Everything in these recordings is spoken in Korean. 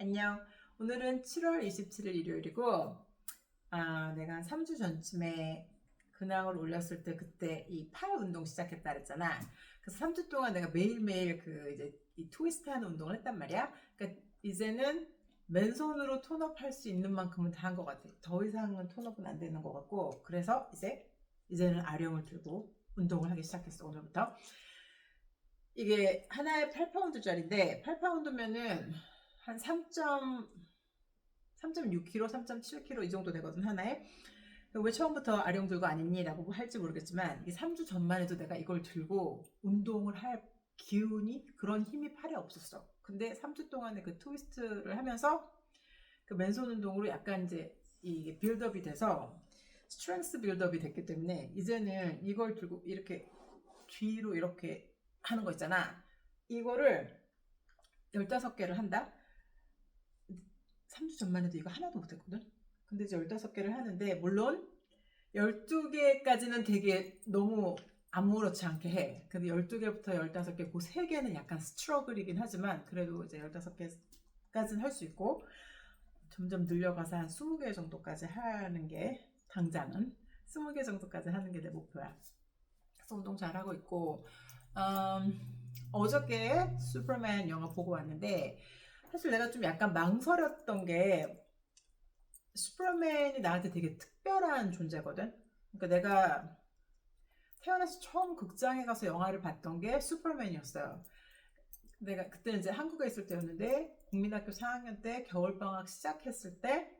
안녕. 오늘은 7월 27일 일요일이고, 내가 한 3주 전쯤에 근황을 올렸을 때 그때 이 팔 운동 시작했다 그랬잖아. 그래서 3주 동안 내가 매일매일 이제 이 트위스트 하는 운동을 했단 말이야. 그러니까 이제는 맨손으로 톤업 할 수 있는 만큼은 다 한 것 같아. 더 이상은 톤업은 안 되는 것 같고, 그래서 이제는 아령을 들고 운동을 하기 시작했어, 오늘부터. 이게 하나에 8파운드짜리인데, 8파운드면은 한 3.6kg, 3.7kg 이 정도 되거든, 하나에. 왜 처음부터 아령 들고 안 했니? 라고 할지 모르겠지만, 이게 3주 전만 해도 내가 이걸 들고 운동을 할 기운이, 그런 힘이 팔에 없었어. 근데 3주 동안에 그 트위스트를 하면서 그 맨손 운동으로 약간 이제 이게 빌드업이 돼서 스트렝스 빌드업이 됐기 때문에 이제는 이걸 들고 이렇게 뒤로 이렇게 하는 거 있잖아. 이거를 15개를 한다? 3주 전만 해도 이거 하나도 못했거든? 근데 이제 15개를 하는데, 물론 12개까지는 되게 너무 아무렇지 않게 해. 근데 12개부터 15개, 그 3개는 약간 스트러글이긴 하지만, 그래도 이제 15개까지는 할 수 있고, 점점 늘려가서 한 20개 정도까지 하는 게, 당장은 20개 정도까지 하는 게 내 목표야. 그래서 운동 잘하고 있고, 어저께 슈퍼맨 영화 보고 왔는데, 사실 내가 좀 약간 망설였던 게, 슈퍼맨이 나한테 되게 특별한 존재거든. 그러니까 내가 태어나서 처음 극장에 가서 영화를 봤던 게 슈퍼맨이었어요. 내가 그때는 이제 한국에 있을 때였는데, 국민학교 4학년 때 겨울방학 시작했을 때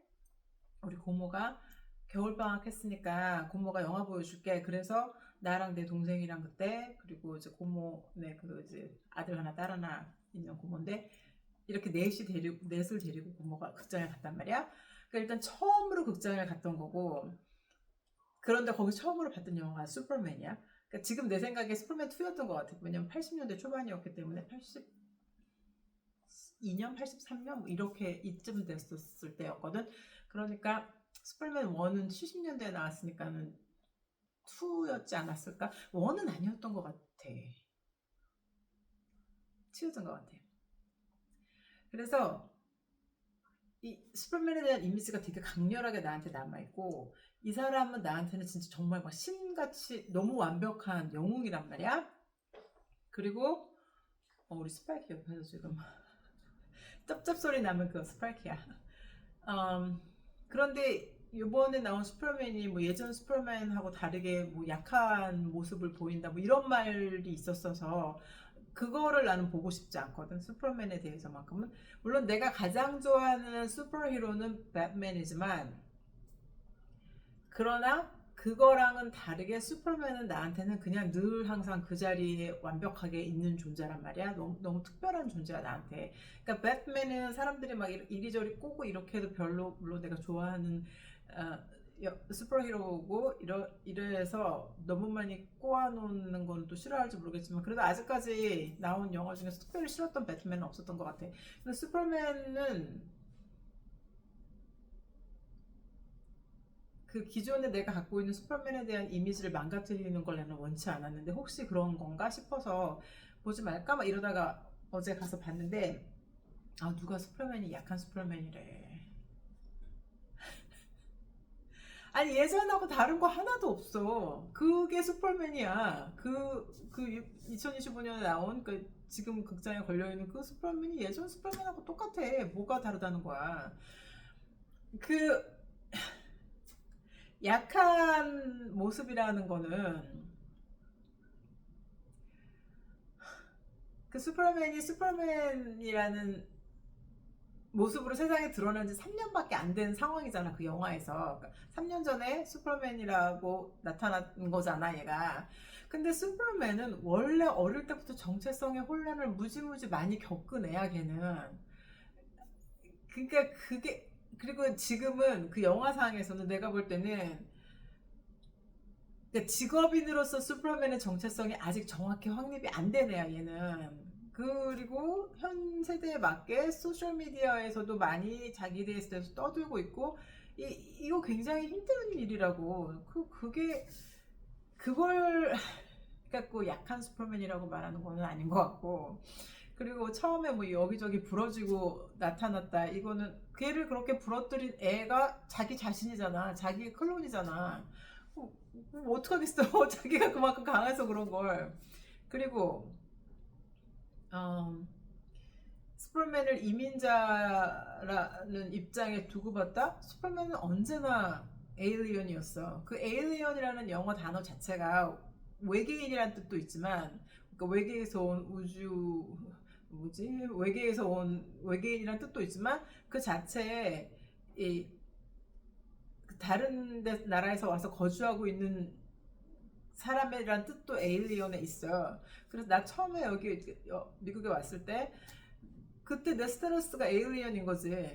우리 고모가 겨울방학 했으니까 고모가 영화 보여줄게. 그래서 나랑 내 동생이랑 그때, 그리고 이제 고모네 그 이제 아들 하나 딸 하나 있는 고모인데, 이렇게 넷을 데리고 고모가 극장에 갔단 말이야. 그러니까 일단 처음으로 극장을 갔던 거고, 그런데 거기 처음으로 봤던 영화가 슈퍼맨이야. 그러니까 지금 내 생각에 슈퍼맨 2였던 것 같아. 왜냐면 80년대 초반이었기 때문에 82년, 83년 뭐 이렇게 이쯤 됐었을 때였거든. 그러니까 슈퍼맨 1은 70년대에 나왔으니까는 2였지 않았을까? 1은 아니었던 것 같아. 2였던 것 같아. 그래서 이 슈퍼맨에 대한 이미지가 되게 강렬하게 나한테 남아있고, 이 사람은 나한테는 진짜 정말 막 신같이 너무 완벽한 영웅이란 말이야. 그리고 우리 스파이크 옆에서 지금 쩝쩝 소리 나면 그거 스파이크야. 음, 그런데 이번에 나온 슈퍼맨이 뭐 예전 슈퍼맨하고 다르게 뭐 약한 모습을 보인다 뭐 이런 말이 있었어서 그거를 나는 보고 싶지 않거든. 슈퍼맨에 대해서만큼은. 물론 내가 가장 좋아하는 슈퍼히로는 배트맨이지만, 그러나 그거랑은 다르게 슈퍼맨은 나한테는 그냥 늘 항상 그 자리에 완벽하게 있는 존재란 말이야. 너무, 너무 특별한 존재야, 나한테. 그러니까 배트맨은 사람들이 막 이리저리 꼬고 이렇게 해도 별로, 물론 내가 좋아하는 어, 슈퍼히로고 이래서 너무 많이 꼬아놓는 건 또 싫어할지 모르겠지만, 그래도 아직까지 나온 영화 중에서 특별히 싫었던 배트맨은 없었던 것 같아. 근데 슈퍼맨은 그 기존에 내가 갖고 있는 슈퍼맨에 대한 이미지를 망가뜨리는 걸 나는 원치 않았는데, 혹시 그런 건가 싶어서 보지 말까 막 이러다가 어제 가서 봤는데, 누가 슈퍼맨이 약한 슈퍼맨이래. 아니, 예전하고 다른 거 하나도 없어. 그게 슈퍼맨이야. 그 2025년에 나온 그 지금 극장에 걸려있는 그 슈퍼맨이 예전 슈퍼맨하고 똑같아. 뭐가 다르다는 거야. 그 약한 모습이라는 거는, 그 슈퍼맨이 슈퍼맨이라는 모습으로 세상에 드러난 지 3년밖에 안 된 상황이잖아, 그 영화에서. 그러니까 3년 전에 슈퍼맨이라고 나타난 거잖아, 얘가. 근데 슈퍼맨은 원래 어릴 때부터 정체성의 혼란을 무지무지 많이 겪은 애야, 걔는. 그러니까 그리고 지금은 그 영화상에서는 내가 볼 때는, 그러니까 직업인으로서 슈퍼맨의 정체성이 아직 정확히 확립이 안 된 애야, 얘는. 그리고 현 세대에 맞게 소셜미디어에서도 많이 자기에 대해서 떠들고 있고, 이거 굉장히 힘든 일이라고. 그걸 갖고 약한 슈퍼맨이라고 말하는 거는 아닌 것 같고. 그리고 처음에 뭐 여기저기 부러지고 나타났다. 이거는 걔를 그렇게 부러뜨린 애가 자기 자신이잖아. 자기 클론이잖아. 뭐 어떡하겠어. 자기가 그만큼 강해서 그런 걸. 그리고 어, 슈퍼맨을 이민자라는 입장에 두고 봤다? 슈퍼맨은 언제나 에일리언이었어. 그 에일리언이라는 영어 단어 자체가 외계인이란 뜻도 있지만, 그러니까 외계에서 온 우주, 뭐지? 외계에서 온 외계인이란 뜻도 있지만, 그 자체에 이 다른 나라에서 와서 거주하고 있는 사람이란 뜻도 에일리언에 있어요. 그래서 나 처음에 여기 미국에 왔을 때 그때 내 스테러스가 에일리언인 거지.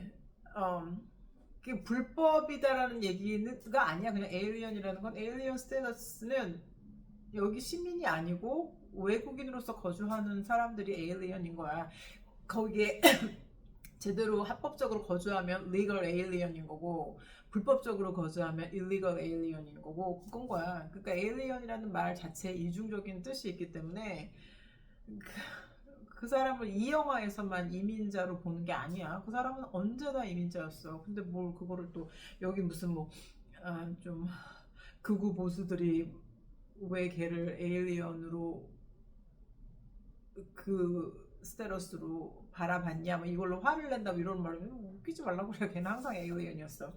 그게 불법이다라는 얘기가 아니야. 그냥 에일리언이라는 건 에일리언 스테러스는 여기 시민이 아니고 외국인으로서 거주하는 사람들이 에일리언인 거야. 거기에 제대로 합법적으로 거주하면 legal alien인 거고 불법적으로 거주하면 illegal alien인 거고 그건 거야. 그러니까 alien이라는 말 자체에 이중적인 뜻이 있기 때문에 그 사람을 이 영화에서만 이민자로 보는 게 아니야. 그 사람은 언제나 이민자였어. 근데 뭘 그거를 또 여기 무슨 뭐 좀 극우 보수들이 왜 걔를 에일리언으로 그 스테러스로 바라봤냐 뭐 이걸로 화를 낸다고 이런 말을 웃기지 말라고 그래. 걔는 항상 에일리언이었어.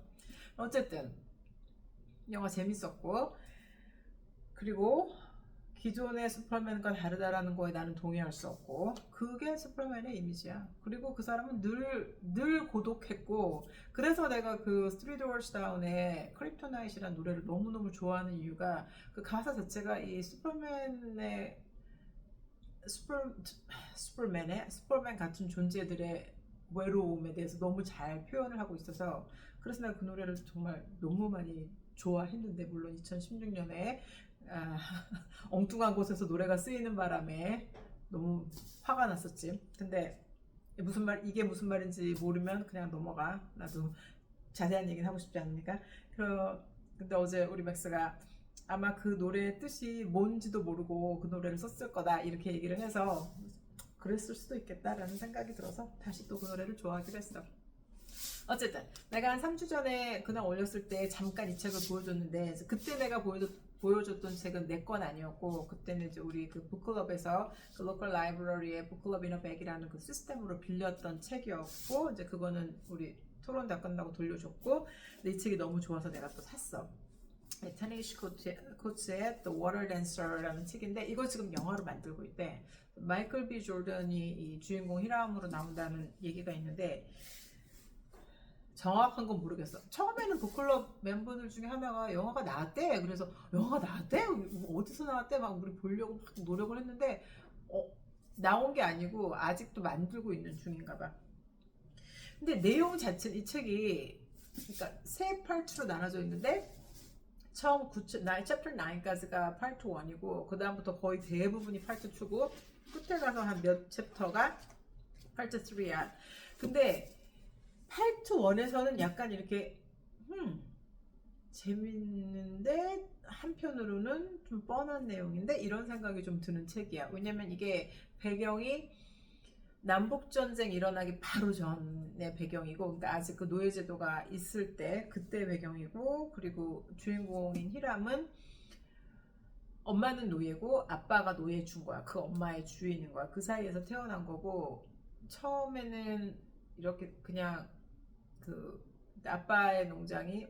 어쨌든 영화 재밌었고 그리고 기존의 슈퍼맨과 다르다라는 거에 나는 동의할 수 없고 그게 슈퍼맨의 이미지야. 그리고 그 사람은 늘 고독했고 그래서 내가 그 스트리트 워즈 다운의 크립토나잇이라는 노래를 너무너무 좋아하는 이유가 그 가사 자체가 이 슈퍼맨 같은 존재들의 외로움에 대해서 너무 잘 표현을 하고 있어서 그래서 내가 그 노래를 정말 너무 많이 좋아했는데 물론 2016년에 엉뚱한 곳에서 노래가 쓰이는 바람에 너무 화가 났었지. 근데 이게 무슨 말인지 모르면 그냥 넘어가. 나도 자세한 얘기는 하고 싶지 않으니까. 근데 어제 우리 맥스가 아마 그 노래의 뜻이 뭔지도 모르고 그 노래를 썼을 거다 이렇게 얘기를 해서 그랬을 수도 있겠다라는 생각이 들어서 다시 또 그 노래를 좋아하기로 했어. 어쨌든 내가 한 3주 전에 그날 올렸을 때 잠깐 이 책을 보여줬는데 그때 내가 보여줬던 책은 내 건 아니었고 그때는 이제 우리 그 북클럽에서 그 로컬 라이브러리의 북클럽 이너 백이라는 그 시스템으로 빌렸던 책이었고 이제 그거는 우리 토론 다 끝나고 돌려줬고 근데 이 책이 너무 좋아서 내가 또 샀어. 타니시 코츠의 The Water Dancer라는 책인데 이거 지금 영화로 만들고 있대. 마이클 B 조던이 이 주인공 히람으로 나온다는 얘기가 있는데 정확한 건 모르겠어. 처음에는 북클럽 멤버들 중에 하나가 영화가 나왔대. 그래서 영화가 나왔대? 어디서 나왔대? 막 우리 보려고 막 노력을 했는데 나온 게 아니고 아직도 만들고 있는 중인가 봐. 근데 내용 자체는 이 책이 그러니까 세 파트로 나눠져 있는데 처음 챕터 9까지가 파트 1이고 그 다음부터 거의 대부분이 파트 2고 끝에 가서 한 몇 챕터가 파트 3야. 근데 파트 1에서는 약간 이렇게 재밌는데 한편으로는 좀 뻔한 내용인데 이런 생각이 좀 드는 책이야. 왜냐면 이게 배경이 남북전쟁 일어나기 바로 전의 배경이고 그러니까 아직 그 노예제도가 있을 때 그때 배경이고 그리고 주인공인 히람은 엄마는 노예고 아빠가 노예 준 거야. 그 엄마의 주인인 거야. 그 사이에서 태어난 거고 처음에는 이렇게 그냥 그 아빠의 농장이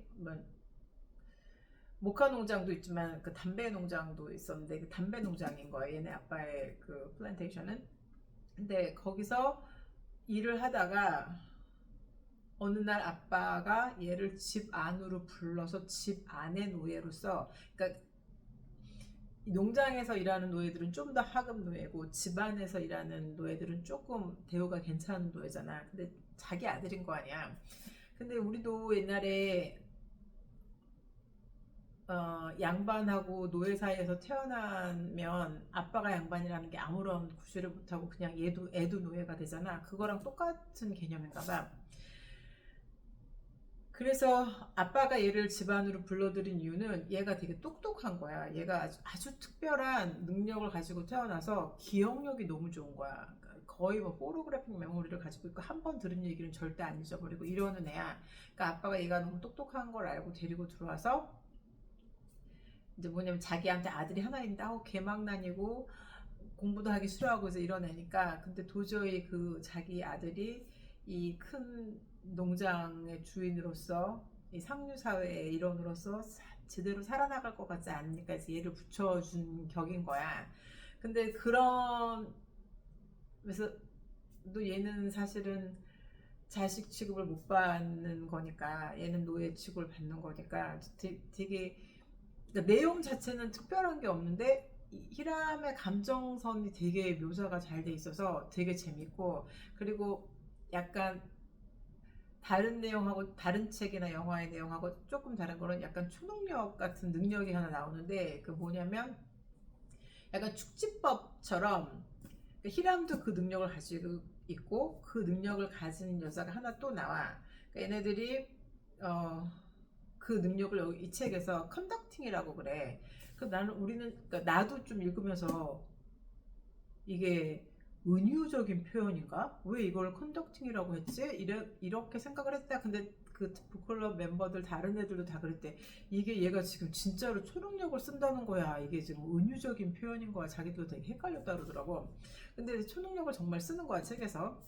모카 농장도 있지만 그 담배 농장도 있었는데 그 담배 농장인 거야. 얘네 아빠의 그 플랜테이션은. 근데 거기서 일을 하다가 어느 날 아빠가 얘를 집 안으로 불러서 집 안의 노예로서 그러니까 농장에서 일하는 노예들은 좀 더 하급 노예고 집안에서 일하는 노예들은 조금 대우가 괜찮은 노예잖아. 근데 자기 아들인 거 아니야. 근데 우리도 옛날에 양반하고 노예 사이에서 태어나면 아빠가 양반이라는 게 아무런 구실을 못하고 그냥 애도 노예가 되잖아. 그거랑 똑같은 개념인가 봐. 그래서 아빠가 얘를 집안으로 불러들인 이유는 얘가 되게 똑똑한 거야. 얘가 아주 특별한 능력을 가지고 태어나서 기억력이 너무 좋은 거야. 거의 뭐 포로그래픽 메모리를 가지고 있고 한 번 들은 얘기는 절대 안 잊어버리고 이러는 애야. 그러니까 아빠가 얘가 너무 똑똑한 걸 알고 데리고 들어와서 이제 뭐냐면 자기한테 아들이 하나 있는데 개망난이고 공부도 하기 싫어하고 이제 이런 애니까 근데 도저히 그 자기 아들이 이 큰 농장의 주인으로서 이 상류 사회의 일원으로서 제대로 살아나갈 것 같지 않으니까 이제 얘를 붙여준 격인 거야. 근데 그런 그래서 또 얘는 사실은 자식 취급을 못 받는 거니까 얘는 노예 취급을 받는 거니까 되게 그러니까 내용 자체는 특별한 게 없는데 히람의 감정선이 되게 묘사가 잘 돼 있어서 되게 재밌고 그리고 약간 다른 내용하고 다른 책이나 영화의 내용하고 조금 다른 거는 약간 초능력 같은 능력이 하나 나오는데 그 뭐냐면 약간 축지법처럼 히람도 그 능력을 가지고 있고 그 능력을 가진 여자가 하나 또 나와. 그러니까 얘네들이 그 능력을 이 책에서 컨덕팅이라고 그래. 그 우리는 그러니까 나도 좀 읽으면서 이게 은유적인 표현인가? 왜 이걸 컨덕팅이라고 했지? 이렇게 생각을 했다. 근데 그 북클럽 멤버들 다른 애들도 다 그랬대. 이게 얘가 지금 진짜로 초능력을 쓴다는 거야. 이게 지금 은유적인 표현인 거야. 자기도 되게 헷갈렸다 그러더라고. 근데 초능력을 정말 쓰는 거야 책에서.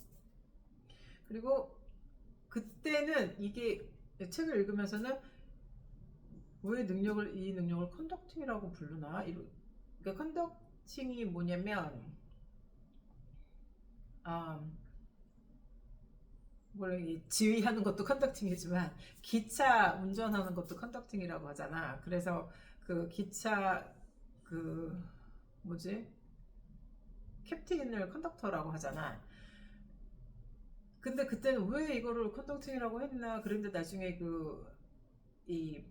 그리고 그때는 이게 책을 읽으면서는 왜 이 능력을 컨덕팅이라고 부르나? 그러니까 컨덕팅이 뭐냐면 물론 지휘하는 것도 컨덕팅이지만 기차 운전하는 것도 컨덕팅이라고 하잖아. 그래서 그 기차 그 뭐지? 캡틴을 컨덕터라고 하잖아. 근데 그때는 왜 이거를 컨덕팅이라고 했나 그런데 나중에 이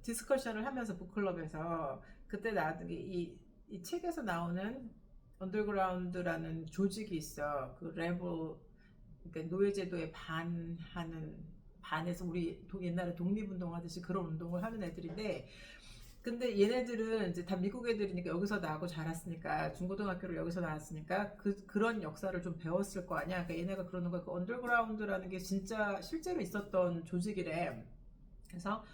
디스커션을 하면서 북클럽에서 그때 나중에 이 책에서 나오는 언더그라운드라는 조직이 있어. 그 레벨 그러니까 노예제도에 반해서 우리 옛날에 독립운동하듯이 그런 운동을 하는 애들인데 근데 얘네들은 이제 다 미국 애들이니까 여기서 나고 자랐으니까 중고등학교를 여기서 나왔으니까 그런 역사를 좀 배웠을 거 아니야. 그러니까 얘네가 그러는 거야. 그 언더그라운드라는 게 진짜 실제로 있었던 조직이래. 그래서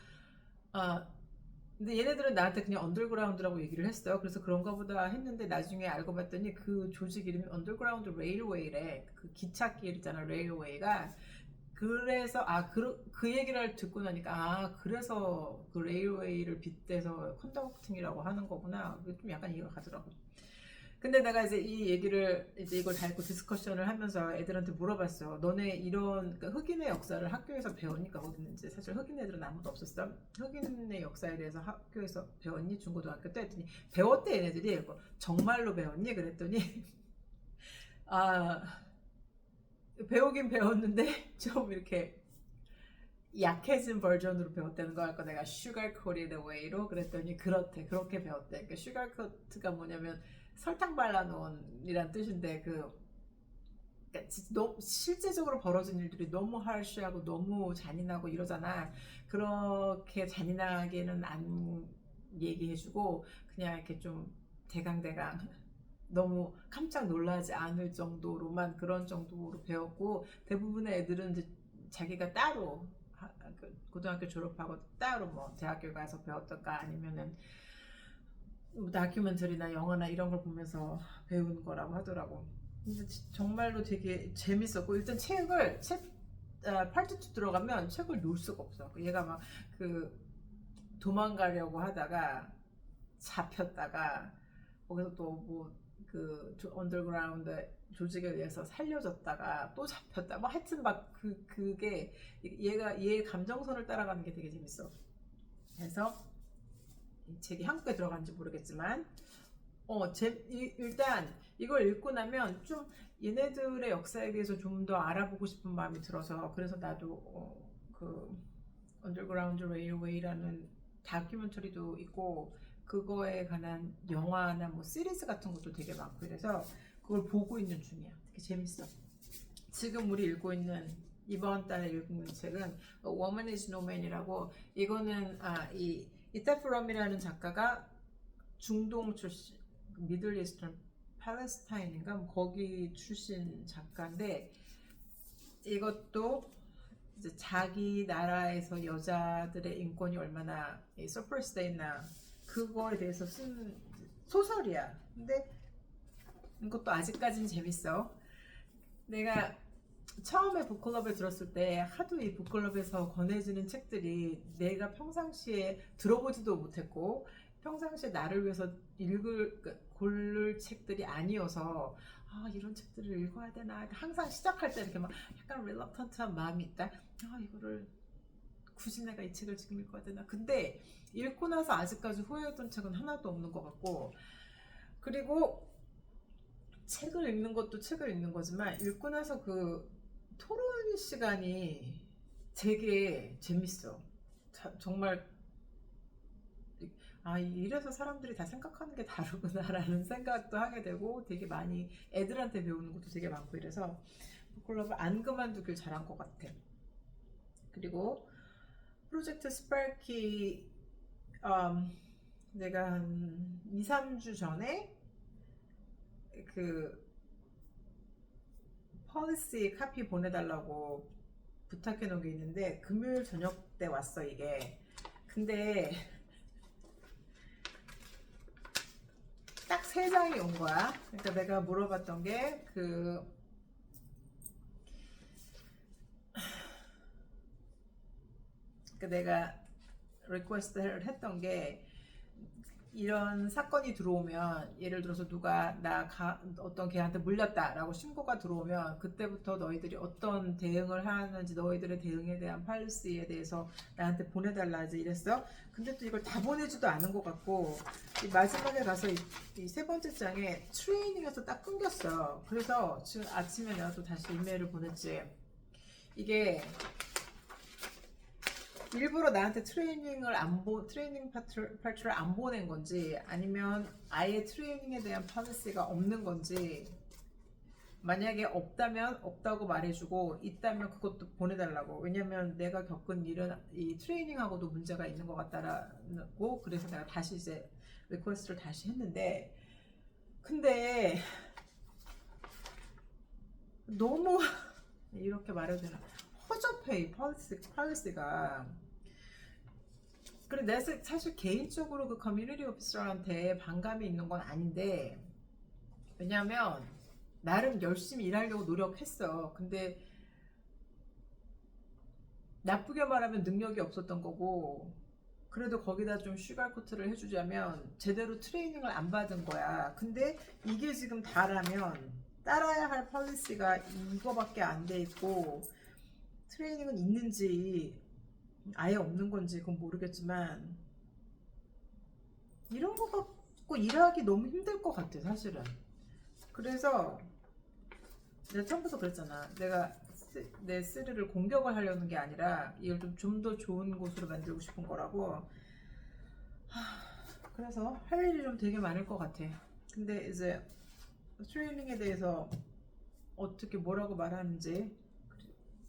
근데 얘네들은 나한테 그냥 언더그라운드라고 얘기를 했어. 그래서 그런가 보다 했는데 나중에 알고 봤더니 그 조직 이름이 언더그라운드 레일웨이래. 그 기찻길 있잖아, 레일웨이가. 그래서 그 얘기를 듣고 나니까 그래서 그 레일웨이를 빗대서 컨덕팅이라고 하는 거구나. 좀 약간 이해가 가더라고. 근데 내가 이제 이 얘기를 이제 이걸 다 읽고 디스커션을 하면서 애들한테 물어봤어. 너네 이런 그러니까 흑인의 역사를 학교에서 배웠니까 거기는 이제 사실 흑인 애들은 아무도 없었어. 흑인의 역사에 대해서 학교에서 배웠니? 중고등학교 때 했더니 배웠대 얘네들이. 정말로 배웠니? 그랬더니 배우긴 배웠는데 좀 이렇게 약해진 버전으로 배웠다는 거 할까 내가 sugar-coated way로 그랬더니 그렇대 그렇게 배웠대. 그러니까 sugar-coat가 뭐냐면 설탕 발라놓은이란 뜻인데 그러니까 실제적으로 벌어진 일들이 너무 harsh하고 너무 잔인하고 이러잖아. 그렇게 잔인하게는 안 얘기해주고 그냥 이렇게 좀 대강대강 너무 깜짝 놀라지 않을 정도로만 그런 정도로 배웠고 대부분의 애들은 이제 자기가 따로 고등학교 졸업하고 따로 뭐 대학교 가서 배웠던가 아니면은 다큐멘터리나 영화나 이런 걸 보면서 배운 거라고 하더라고. 근데 정말로 되게 재밌었고 일단 파트 2 들어가면 책을 놓을 수가 없어. 얘가 막 도망가려고 하다가 잡혔다가 거기서 또 뭐 언더그라운드 조직에 의해서 살려졌다가 또 잡혔다. 뭐 하여튼 막 그게 얘의 감정선을 따라가는 게 되게 재밌어. 그래서 이 책이 한국에 들어간지 모르겠지만 일단 이걸 읽고 나면 좀 얘네들의 역사에 대해서 좀 더 알아보고 싶은 마음이 들어서 그래서 나도 그 언더그라운드 레일웨이라는 다큐멘터리도 있고 그거에 관한 영화나 뭐 시리즈 같은 것도 되게 많고 이래서 그걸 보고 있는 중이야. 되게 재밌어. 지금 우리 읽고 있는 이번 달에 읽고 있는 책은 Woman is No Man이라고 이거는 이타 프롬이라는 작가가 중동 출신 미들 이스턴 팔레스타인인가 뭐 거기 출신 작가인데 이것도 이제 자기 나라에서 여자들의 인권이 얼마나 서프레스돼 있나 그거에 대해서 쓴 소설이야. 근데 이것도 아직까진 재밌어. 내가 처음에 북클럽에 들었을 때 하도 이 북클럽에서 권해지는 책들이 내가 평상시에 들어보지도 못했고 평상시에 나를 위해서 고를 책들이 아니어서 이런 책들을 읽어야 되나 항상 시작할 때 이렇게 막 약간 릴럭턴트한 마음이 있다. 이거를 굳이 내가 이 책을 지금 읽어야 되나. 근데 읽고 나서 아직까지 후회했던 책은 하나도 없는 것 같고, 그리고 책을 읽는 것도 책을 읽는 거지만 읽고 나서 그 토론 시간이 되게 재밌어. 정말 이래서 사람들이 다 생각하는 게 다르구나라는 생각도 하게 되고 되게 많이 애들한테 배우는 것도 되게 많고 이래서 북클럽을 안 그만두길 잘한 것 같아. 그리고 프로젝트 스파키 내가 한 2, 3주 전에 그 폴리시 카피 보내달라고 부탁해 놓은 게 있는데 금요일 저녁 때 왔어 이게. 근데 딱 3장이 온 거야. 그러니까 내가 물어봤던 게 내가 리퀘스트를 했던 게 이런 사건이 들어오면 예를 들어서 누가 어떤 걔한테 물렸다라고 신고가 들어오면 그때부터 너희들이 어떤 대응을 하는지 너희들의 대응에 대한 팔리시에 대해서 나한테 보내달라지 이랬어. 근데 또 이걸 다 보내지도 않은 것 같고 이 마지막에 가서 이 3번째 장에 트레이닝에서 딱 끊겼어. 그래서 지금 아침에 내가 또 다시 이메일을 보냈지. 이게 일부러 나한테 트레이닝 파트를 안 보낸 건지 아니면 아예 트레이닝에 대한 policy가 없는 건지, 만약에 없다면 없다고 말해주고 있다면 그것도 보내달라고. 왜냐면 내가 겪은 일은 이 트레이닝하고도 문제가 있는 것 같다라고. 그래서 내가 다시 이제 리퀘스트를 다시 했는데, 근데 너무 이렇게 말해도 되나 허접해 이 policy가. 그래, 내가 사실 개인적으로 그 커뮤니티 오피서한테 반감이 있는 건 아닌데, 왜냐면 나름 열심히 일하려고 노력했어. 근데 나쁘게 말하면 능력이 없었던 거고, 그래도 거기다 좀 슈가코트를 해주자면 제대로 트레이닝을 안 받은 거야. 근데 이게 지금 다라면 따라야 할 폴리시가 이거밖에 안 돼 있고, 트레이닝은 있는지 아예 없는 건지 그건 모르겠지만 이런 거 갖고 일하기 너무 힘들 것 같아 사실은. 그래서 내가 처음부터 그랬잖아. 내가 내 스릴을 공격을 하려는 게 아니라 이걸 좀 더 좋은 곳으로 만들고 싶은 거라고. 그래서 할 일이 좀 되게 많을 것 같아. 근데 이제 트레이닝에 대해서 어떻게 뭐라고 말하는지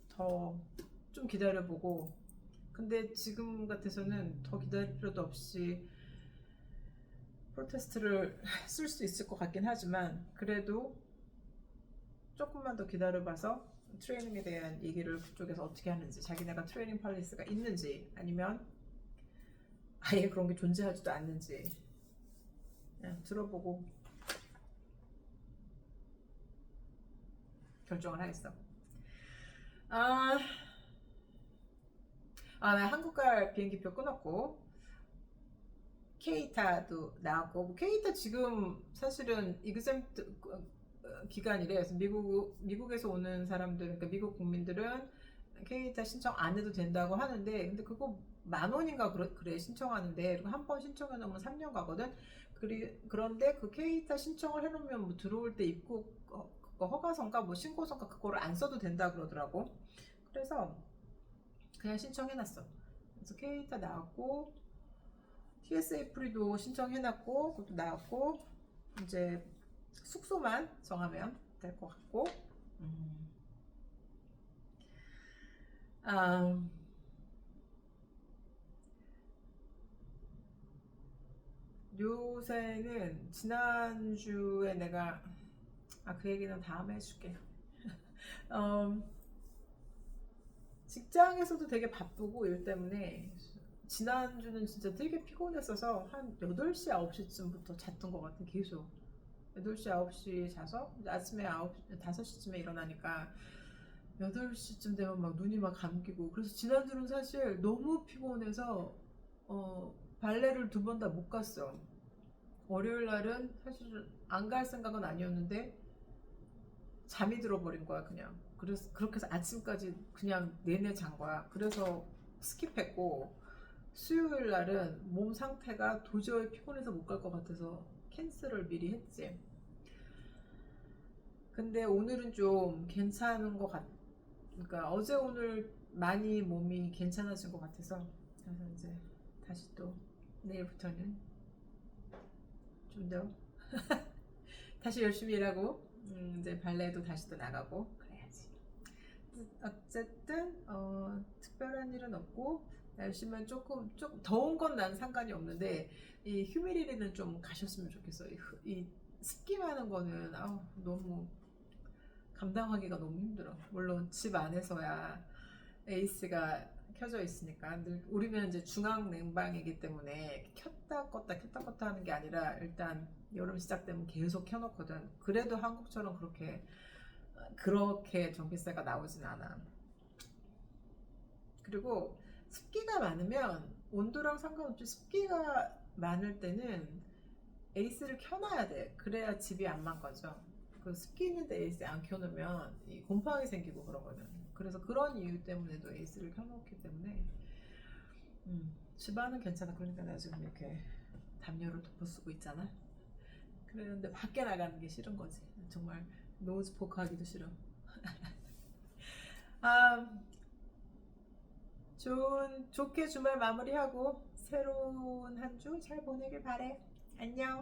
더 좀 기다려보고, 근데 지금 같아서는 더 기다릴 필요도 없이 프로테스트를 쓸 수 있을 것 같긴 하지만, 그래도 조금만 더 기다려봐서 트레이닝에 대한 얘기를 그쪽에서 어떻게 하는지, 자기네가 트레이닝 팔리스가 있는지 아니면 아예 그런 게 존재하지도 않는지 그냥 들어보고 결정을 하겠어. 나 한국 갈 비행기표 끊었고 케이타도 나왔고, 케이타 지금 사실은 이그zem트 기간이래. 그래서 미국에서 오는 사람들, 그러니까 미국 국민들은 케이타 신청 안 해도 된다고 하는데, 근데 그거 10,000원인가 그래 신청하는데, 그리고 한 번 신청해 놓으면 3년 가거든. 그런데 그 케이타 신청을 해놓으면 뭐 들어올 때 입국 허가서인가 뭐 신고서인가 그거를 안 써도 된다 그러더라고. 그래서 그냥 신청해놨어. 그래서 케이타 나왔고 TSA 프리도 신청해놨고 그것도 나왔고, 이제 숙소만 정하면 될 것 같고. 요새는 지난주에 내가 그 얘기는 다음에 해줄게. 어, 직장에서도 되게 바쁘고 일 때문에 지난주는 진짜 되게 피곤했어서 한 8시, 9시쯤부터 잤던 것 같아 계속. 8시, 9시 자서 아침에 5시쯤에 일어나니까 8시쯤 되면 막 눈이 막 감기고, 그래서 지난주는 사실 너무 피곤해서 발레를 2번 다 못 갔어. 월요일 날은 사실 안 갈 생각은 아니었는데 잠이 들어버린 거야 그냥. 그래서 그렇게 해서 아침까지 그냥 내내 잔 거야. 그래서 스킵했고, 수요일 날은 몸 상태가 도저히 피곤해서 못 갈 것 같아서 캔슬을 미리 했지. 근데 오늘은 좀 괜찮은 것 같, 그러니까 어제 오늘 많이 몸이 괜찮아진 것 같아서, 그래서 이제 다시 또 내일부터는 좀 더 다시 열심히 일하고, 이제 발레도 다시 또 나가고 그래야지. 어쨌든 특별한 일은 없고, 날씨만 조금 더운 건 난 상관이 없는데 이 휴미디티는 좀 가셨으면 좋겠어. 이 습기 많은 거는 너무 감당하기가 너무 힘들어. 물론 집 안에서야 에이스가 켜져 있으니까, 우리는 이제 중앙 냉방이기 때문에 켰다 껐다 하는 게 아니라 일단 여름 시작되면 계속 켜놓거든. 그래도 한국처럼 그렇게 전기세가 나오진 않아. 그리고 습기가 많으면 온도랑 상관없이 습기가 많을 때는 에이스를 켜놔야 돼. 그래야 집이 안 망가져. 그 습기 있는데 에이스 안 켜놓으면 이 곰팡이 생기고 그러거든. 그래서 그런 이유 때문에도 에이스를 켜놓기 때문에 집안은 괜찮아. 그러니까 나 지금 이렇게 담요를 덮어 쓰고 있잖아. 그랬는데 밖에 나가는 게 싫은 거지. 정말 노즈 포크 하기도 싫어. 아, 좋게 주말 마무리하고 새로운 한 주 잘 보내길 바래. 안녕.